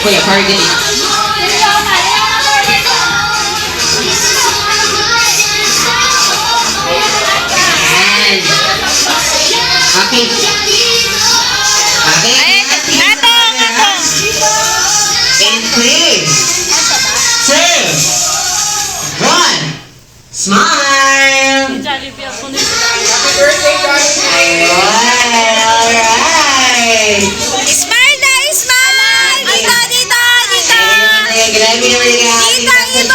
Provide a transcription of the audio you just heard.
Kuya, targeting. Ayan. Okay. Okay. Ay, natong, natong. In 3, 2, 1. Smile! Jollibee ako nito. Alright! Smile na, smile! Dito, dito, dito! Grabe naman yung Dito, dito,